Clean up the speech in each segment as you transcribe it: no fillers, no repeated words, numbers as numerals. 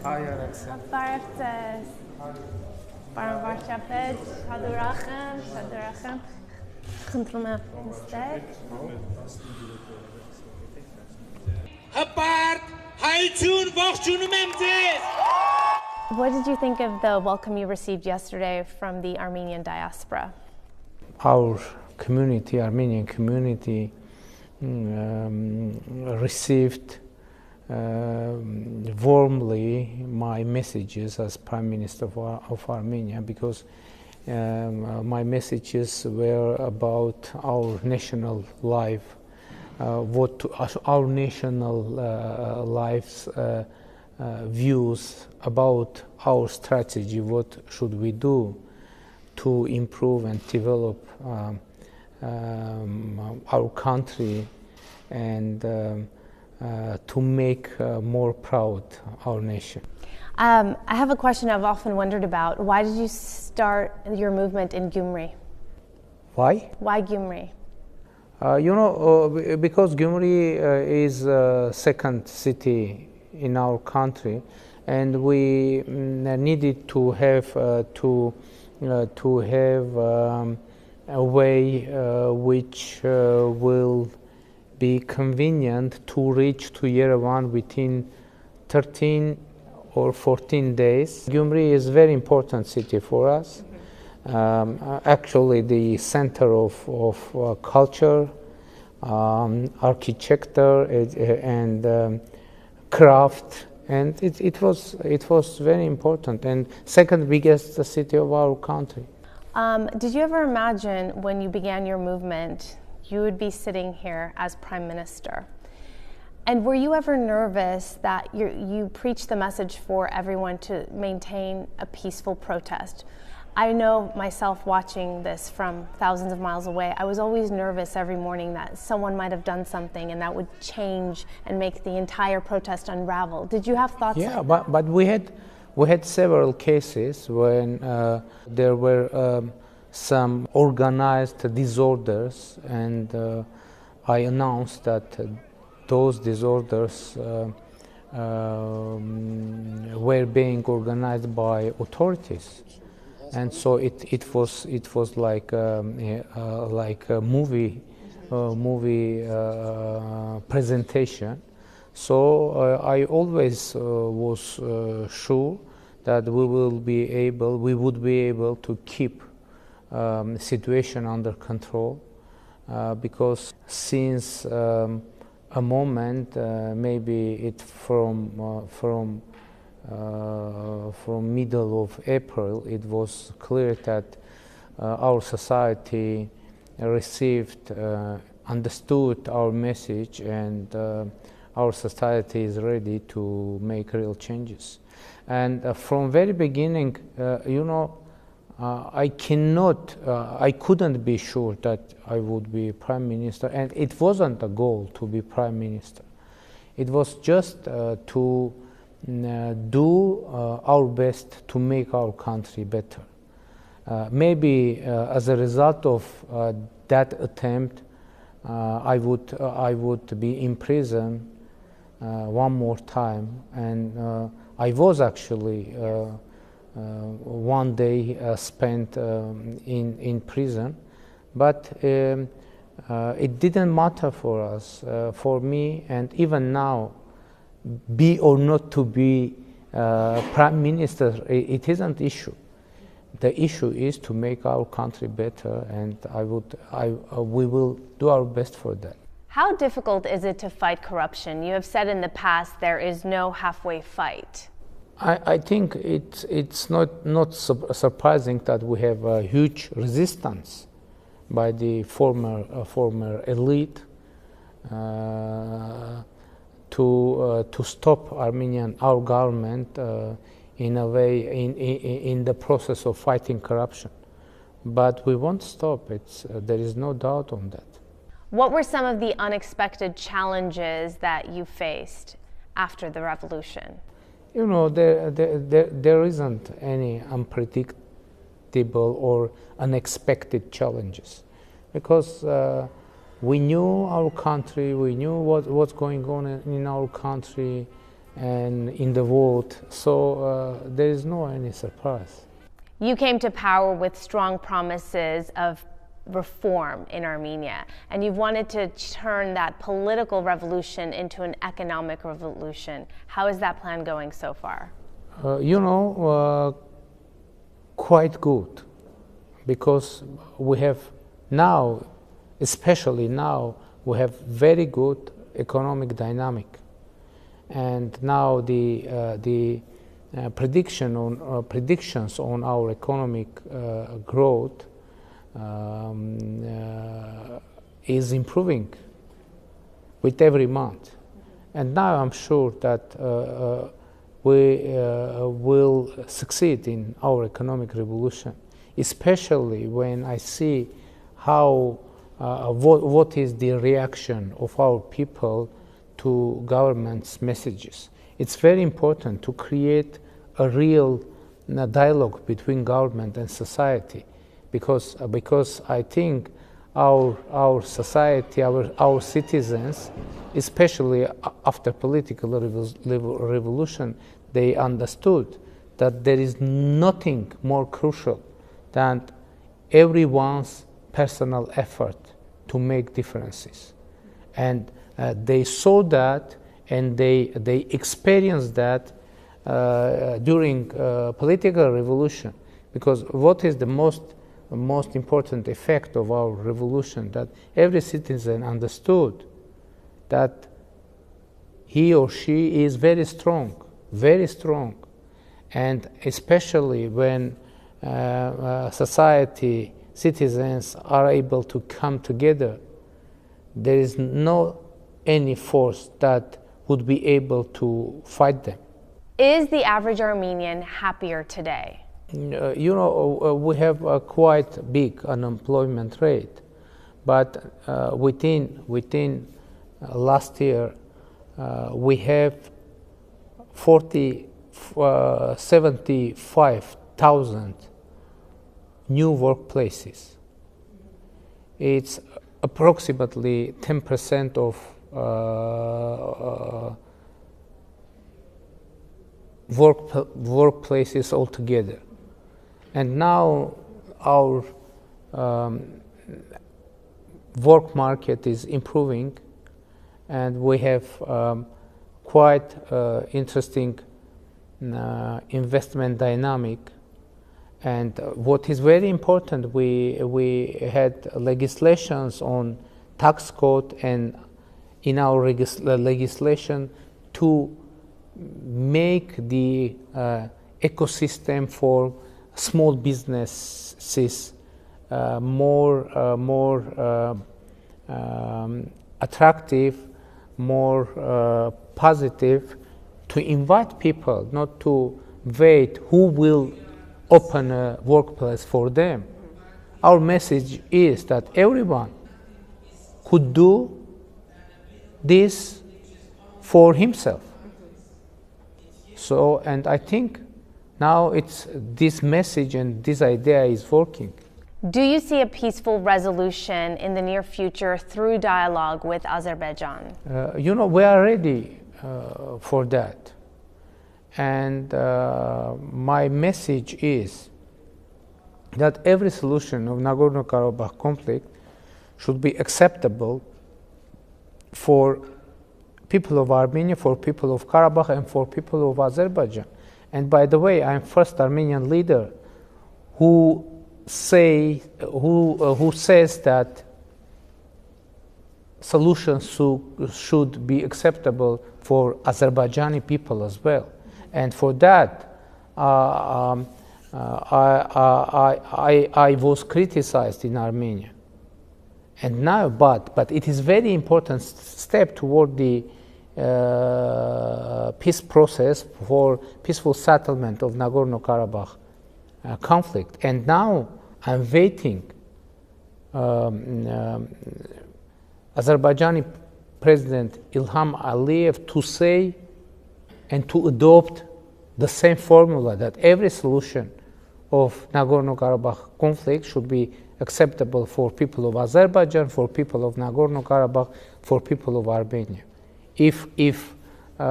Hi Արաքսյա Բարև Պարոն Վարչապետ, շատ ուրախ եմ, խնդրում եմ նստեք։ Հպարտ, հայություն, ողջունում եմ ձեզ։ What did you think of the welcome you received yesterday from the Armenian diaspora? Our community, Armenian community, received warmly my messages as Prime Minister of Armenia, because my messages were about our national life, what our national life's views about our strategy, what should we do to improve and develop our country and to make more proud our nation. I have a question I've often wondered about. Why did you start your movement in Gyumri? Why? Why Gyumri? Because Gyumri is the second city in our country, and we needed to have a way which will be convenient to reach to Yerevan within 13 or 14 days. Gyumri is a very important city for us. Actually, the center of culture, architecture, and craft, and it was very important, and second biggest city of our country. Did you ever imagine when you began your movement you would be sitting here as Prime Minister? And were you ever nervous that you preached the message for everyone to maintain a peaceful protest? I know myself watching this from thousands of miles away, I was always nervous every morning that someone might have done something and that would change and make the entire protest unravel. Did you have thoughts like that? Yeah, but we had several cases when there were some organized disorders, and I announced that those disorders were being organized by authorities, and so it was like a movie presentation. So I always was sure that we would be able to keep situation under control, because since a moment, maybe it from middle of April, it was clear that our society received, understood our message, and our society is ready to make real changes. And from very beginning, I couldn't be sure that I would be Prime Minister, and it wasn't a goal to be Prime Minister. It was just to do our best to make our country better. Maybe as a result of that attempt, I would be in prison one more time, and I was actually one day spent in prison, but it didn't matter for us, for me, and even now, be or not to be Prime Minister, it isn't issue. The issue is to make our country better, and we will do our best for that. How difficult is it to fight corruption? You have said in the past there is no halfway fight. I think it's not surprising that we have a huge resistance by the former elite to stop our government in a way in the process of fighting corruption, but we won't stop. There is no doubt on that. What were some of the unexpected challenges that you faced after the revolution? There isn't any unpredictable or unexpected challenges, because we knew our country, we knew what's going on in our country, and in the vote, so there is no any surprise. You came to power with strong promises of reform in Armenia, and you've wanted to turn that political revolution into an economic revolution. How is that plan going so far? Quite good, because we have now, especially now, we have very good economic dynamic, and now the predictions on our economic growth is improving with every month, and now I'm sure that we will succeed in our economic revolution, especially when I see how what is the reaction of our people to government's messages. It's very important to create a real dialogue between government and society, because I think our society, our citizens, especially after political revolution, they understood that there is nothing more crucial than everyone's personal effort to make differences. And they saw that, and they experienced that during political revolution, because what is the most important effect of our revolution, that every citizen understood that he or she is very strong, and especially when society, citizens are able to come together, there is no any force that would be able to fight them. Is the average Armenian happier today? We have a quite big unemployment rate, but within last year we have 75,000 new workplaces. It's approximately 10% of workplaces altogether. And now our work market is improving, and we have quite interesting investment dynamic. And what is very important, we had legislations on tax code and in our legislation to make the ecosystem for small businesses more attractive, more positive, to invite people, not to wait who will open a workplace for them. Our message is that everyone could do this for himself. So, and I think now it's this message and this idea is working. Do you see a peaceful resolution in the near future through dialogue with Azerbaijan? We are ready for that. And my message is that every solution of Nagorno-Karabakh conflict should be acceptable for people of Armenia, for people of Karabakh, and for people of Azerbaijan. And by the way, I'm first Armenian leader who says that solutions should be acceptable for Azerbaijani people as well. And for that, I was criticized in Armenia. And now, but it is very important step toward the peace process for peaceful settlement of Nagorno-Karabakh conflict. And now I'm waiting Azerbaijani President Ilham Aliyev to say and to adopt the same formula, that every solution of Nagorno-Karabakh conflict should be acceptable for people of Azerbaijan, for people of Nagorno-Karabakh, for people of Armenia. If my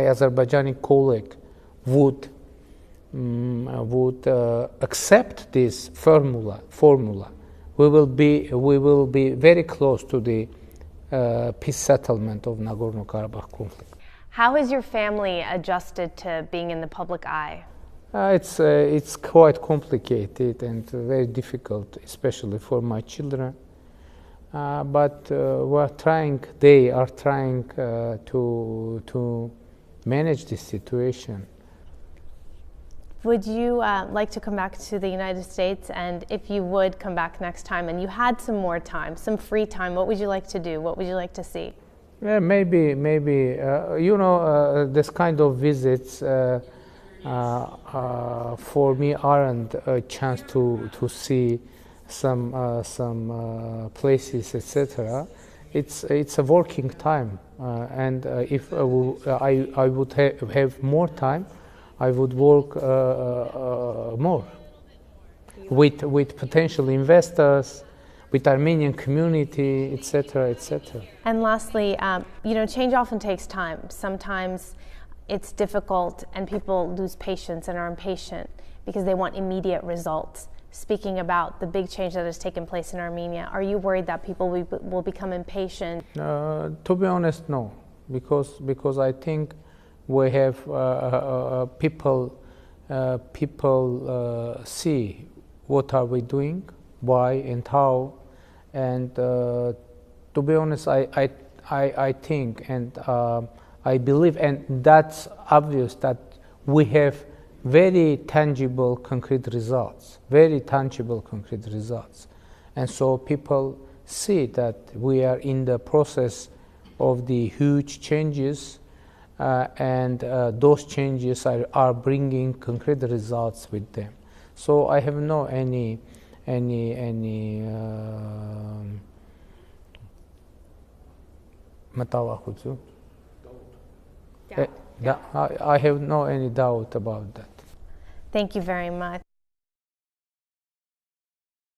Azerbaijani colleague would accept this formula, we will be very close to the peace settlement of Nagorno-Karabakh conflict. How has your family adjusted to being in the public eye? It's quite complicated and very difficult, especially for my children. But they are trying to manage this situation. Would you like to come back to the United States? And if you would come back next time and you had some more time, some free time, what would you like to do? What would you like to see? Yeah, maybe. This kind of visits for me aren't a chance to see some places, etc. It's a working time, and if I would have more time, I would work more with potential investors, with Armenian community, etc., etc. And lastly, change often takes time. Sometimes it's difficult, and people lose patience and are impatient because they want immediate results. Speaking about the big change that has taken place in Armenia, are you worried that people will become impatient? To be honest, no, because I think we have people see what are we doing, why and how, and to be honest, I think and I believe, and that's obvious, that we have very tangible, concrete results, and so people see that we are in the process of the huge changes, and those changes are bringing concrete results with them. So I have no any I have no any doubt about that. Thank you very much.